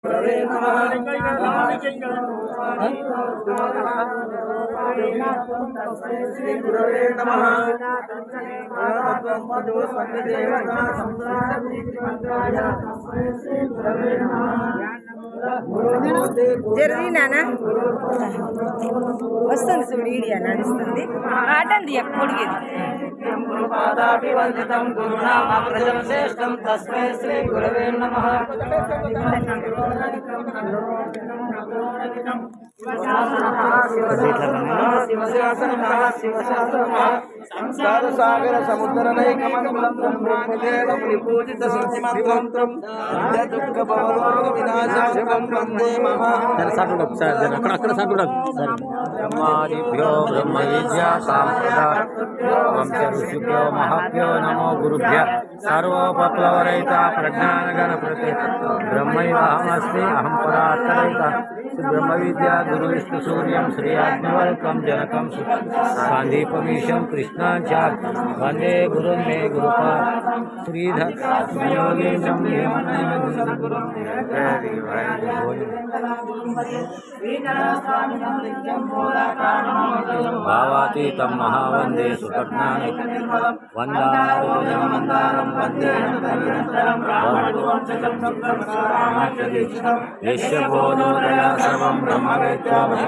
గురవే నమః శ్రీ గురవే నమః జరిగి నానా వస్తుంది చూడు ఈడియా నడుస్తుంది ఆటంది ఎప్పటికేది గురుపాదాభివందితం గురునామగ్రజం శ్రేష్టం తస్మై శ్రీ గురవే నమః సంసార సాగర సముద్రనైకమంత్రం బ్రహ్మదేవం విపూజిత శక్తిమంత్రం దుఃఖ భవరోగ వినాశనం వందే మహా బ్రహ్మాదిభ్యో బ్రహ్మ విద్యా సాంప్రదాయ వంశ ఋషిభ్యో మహాభ్యో నమో గురుభ్య సర్వోపప్లవరహిత ప్రజ్ఞానగణపతి బ్రహ్మైవాహమస్మి అహం పరాత్తరైత బ్రహ్మ విద్యా గురు విష్ణు సూర్యం శ్రీ అగ్నివల్కం జనకం సాందీపమీశం కృష్ణాంచ వందే గురుం మే గురుపా శ్రీధర్ భావాతీతం మహావందే సుపజ్ఞాని వందారం వందే యశోదయా సర్వం బ్రహ్మవేత్తామే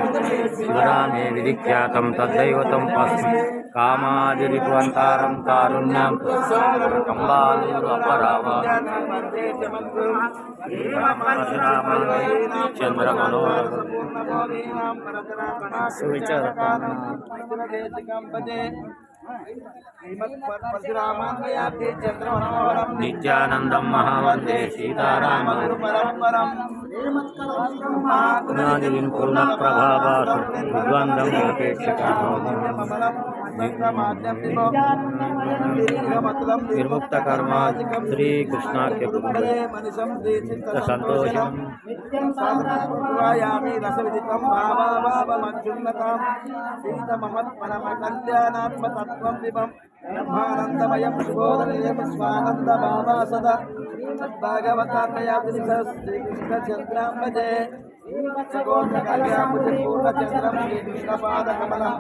విధిఖ్యాతం తద్దైవతం పస్మి కామాదిరిపువంతారం కారుణ్యం కంబాలూరు అపరావా చంద్రమనోర నిత్యానందం మహావందే సీతారామ పూర్ణ ప్రభావాసు విద్వందం నిర్ముక్త కర్మ శ్రీకృష్ణాఖ్య సంతోషం బ్రహ్మానందమయం శుభోదయం స్వానంద భావా సదా భాగవతాత్మయాత్రి శ్రీకృష్ణ చంద్రాంబజే పూర్ణచంద్రం శ్రీకృష్ణపాదకమలం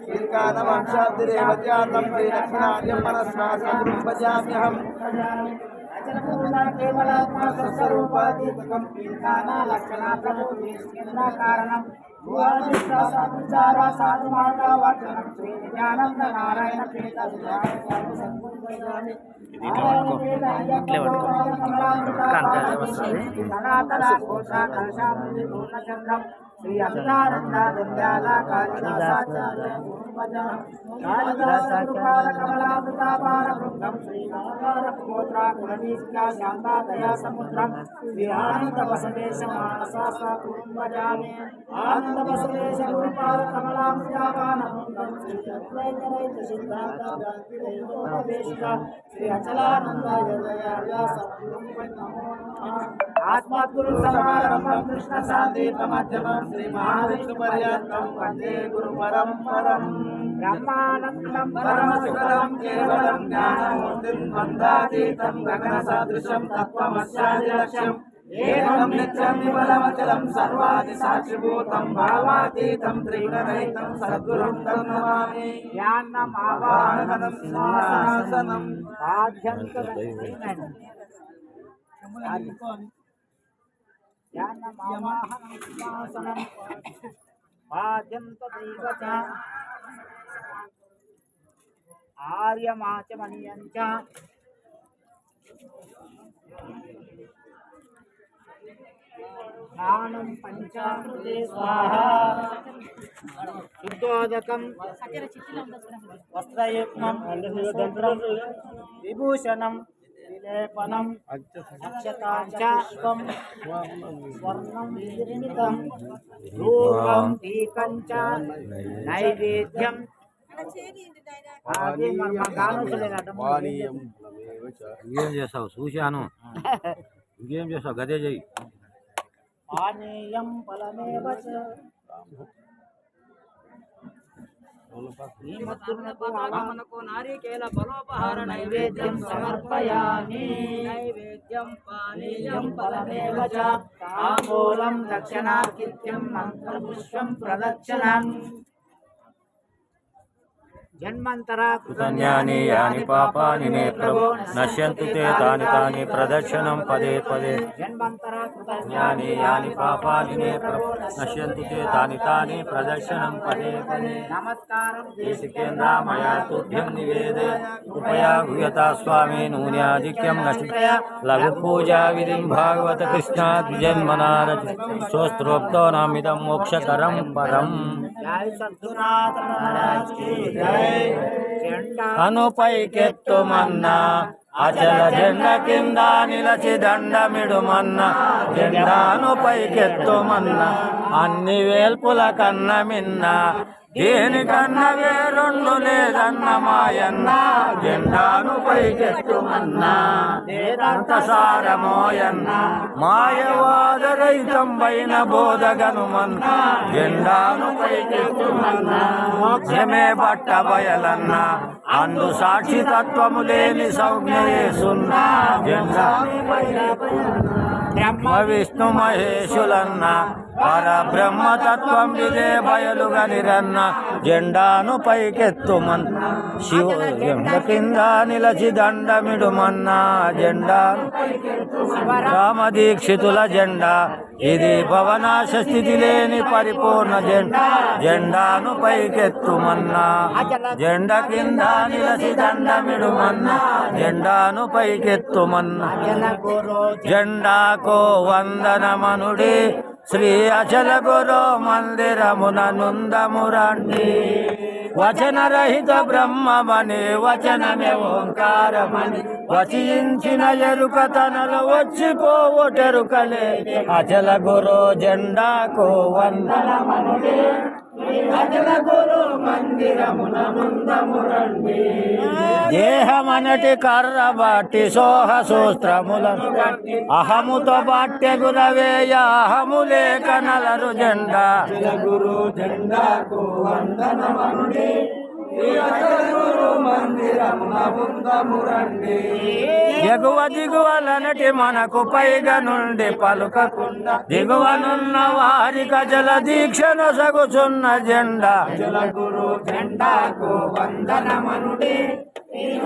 శ్రీకానవంశాద్రిరేవజాతం శ్రీలక్ష్మణార్యం మనస్వాసగురుం భజామ్యహం స్వరూపాదీపకం కారణం సాధు మార్గవర్ధనం శ్రీ నిత్యానంద నారాయణ పీఠ సనాతన కోశ కలశాముని పూర్ణచంద్రం శ్రీ అమితానంద దుర్గాల కాళిదాసాచార్య కమలామృతాపారవృందం శ్రీ నమకారపుత్ర కులనీష్కా శాంతాదయా సముద్రం శ్రీ ఆనంద బసవేశ మానసాస కుటుంబజామి ఆనంద బసవేశ గురుపాద కమలామృతాపారవృందం శ్రీ అద్వైతరైత సిద్ధాంత భ్రాంతిరైతోపదేశిక శ్రీ అచలానంద హృదయార్య సద్గురుం నమో నమః ఆత్మగురు సమారంభం కృష్ణ శాంతిమధ్యమం శ్రీ మహావిష్ణు పర్యంతం వందే గురు పరంపరం బ్రహ్మానందం పరమసుఖదం కేవలం జ్ఞానమూర్తిం వందాతీతం గగన సదృశం తత్వమస్యాది లక్ష్యం ఏకం నిత్యం విమలమచలం సర్వాది సాక్షిభూతం భావాతీతం త్రిగుణరహితం సద్గురుం తం నమామి జ్ఞానం ఆవాహనం సింహాసనం ఆర్యమాచమనియంచ స్నానం పంచామృతే స్వాహా శుద్ధోదకం వస్త్రయుగ్మం విభూషణం విలేపనం అక్షతాంచం స్వర్ణం వినితం ధూపం దీపం చ నైవేద్యం ఇంకేం చేస్తావు చూశాను ఇంకేం చేస్తావు గదే చెయ్యి పానీయం ఫలమేవ చ మనకు నారికేల ఫలోపహార నైవేద్యం సమర్పయామి. నైవేద్యం పానీయం ఫలమేవ చ తాంబూలం దక్షిణార్ఘ్యం మంత్రపుష్పం ప్రదక్షిణం. కృతజ్ఞాని యాని పాపాని మే ప్రభో నశ్యంతు తే తాని తాని ప్రదక్షిణం పదే పదే. జ్ఞాని యాని పాపాని మే ప్రభో నశ్యంతు తే తాని తాని ప్రదక్షిణం పదే పదే. నమస్కారం దేశికేంద్ర మయా తుభ్యం నివేదే కృపయా గుహ్యతా స్వామి నూన్యాధిక్యం నశితయ లఘు పూజా విధిం భాగవత కృష్ణాద్విజన్మనారతి సోస్త్రోక్తో నామిదం మోక్షకరం పరం. జై సద్గురునాథ మహారాజ్ की जय. అను పైకెత్తుమన్నా అచల జెండ కింద నిలచి దండమిడుమన్న జెండాను పైకెత్తుమన్నా అన్ని వేల్పుల కన్న మిన్న దేనికన్న వేరొండు లేదన్న మాయన్న జెండాను పైకెత్తుమన్నా వేదాంత సారమోయన్న మాయవాద రహితంబైన బోధగనుమన్న జెండాను పైకెత్తుమన్నా మోక్షమే బట్ట బయలన్న అందు సాక్షి తత్వము లేని సౌజ్ఞయేసున్న జెండాను బ్రహ్మ విష్ణు మహేశులన్న పరబ్రహ్మతత్వం ఇదే బయలుగా నిరన్న జెండాను పైకెత్తుమన్న శివ జెండ కింద నిలచి దండమిడుమన్నా జెండాను రామదీక్షితుల జెండా ఇది భవనాశ స్థితి లేని పరిపూర్ణ జెండా జెండాను పైకెత్తుమన్నా జెండ కింద నిలచి దండమిడుమన్నా జెండాను పైకెత్తుమన్నా జెండాకో వందనమనుడి శ్రీ అచల గురు మందిరమున నుందమురండి. వచనరహిత బ్రహ్మమని వచనమే ఓంకారమని వచించిన ఎరుక తనలు వచ్చిపోవటెరుకలే అచల గురు జెండాకు వందనమనుడి అచల గురు మందిరమున నుందమురండి. దేహమనటి కర్ర బాటి సోహ సూత్రములను అహముతో బాట్య గురవేయ అహము లేక నలరు జెండా గురు జెండాకు వందనమనుడి ఎగువ దిగువలనటి మనకు పైగా నుండి పలుకకుండా దిగువనున్న వారి గజల దీక్షను సగుచున్న జెండా గురు జెండాకు వందనమనుడి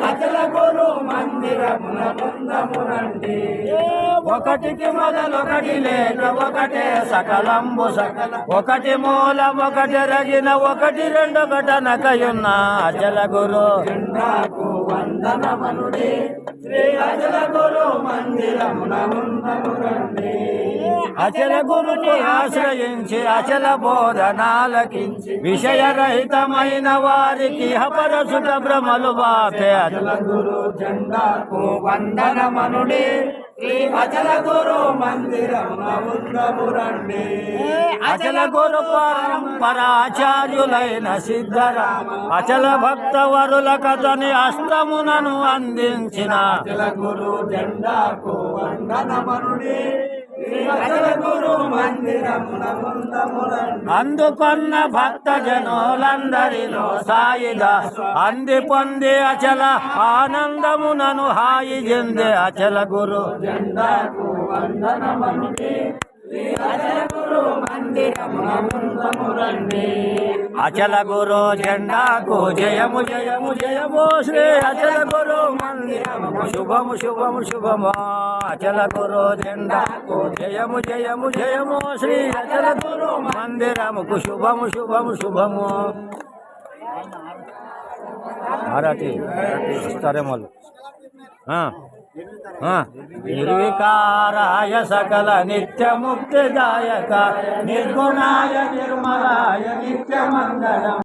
అచల గురు మందిరమున ముందమురండి. ఒకటికి మొదలొకటి లేక ఒకటే సకలంబు సకల ఒకటి మూలం ఒకటి రగిన ఒకటి రెండు ఘటనకయున్న అచల గురు జెండాకు వందనమనుడి అచల గురు మందిరమున ముందమురండి. అచల గురుని ఆశ్రయించి అచల బోధనాలకించి విషయరహితమైన వారికి అపరసుట భ్రమలు బాపే అచల గురు జెండాకు వందనమనుడి అచల గురు మందిరమున ముందమురండి. అచల గురు పరంపరాచార్యులైన సిద్ధరామ అచల భక్త వరుల కథని అష్టమునను అందించిన అచల గురు జెండాకు వందనమనుడి అందుకొన్న భక్త జనులందరిలో సాయిగా అంది పొంది అచల ఆనందమునను హాయి చెందే అచల గురు జెండాకు వందనమనుడి అచల గురు జెండాకు జయము జయము జయము శ్రీ అచల గురు మందిరము శుభము శుభము శుభము అచల గురు జెండాకు జయము జయము జయము శ్రీ అచల గురు మందిరముకు శుభము శుభము శుభము. మరాఠీ ఇస్తారేమో నిర్వికారాయ సకల నిత్య ముక్తిదాయక నిర్గుణాయ నిర్మలాయ నిత్య మంగళం.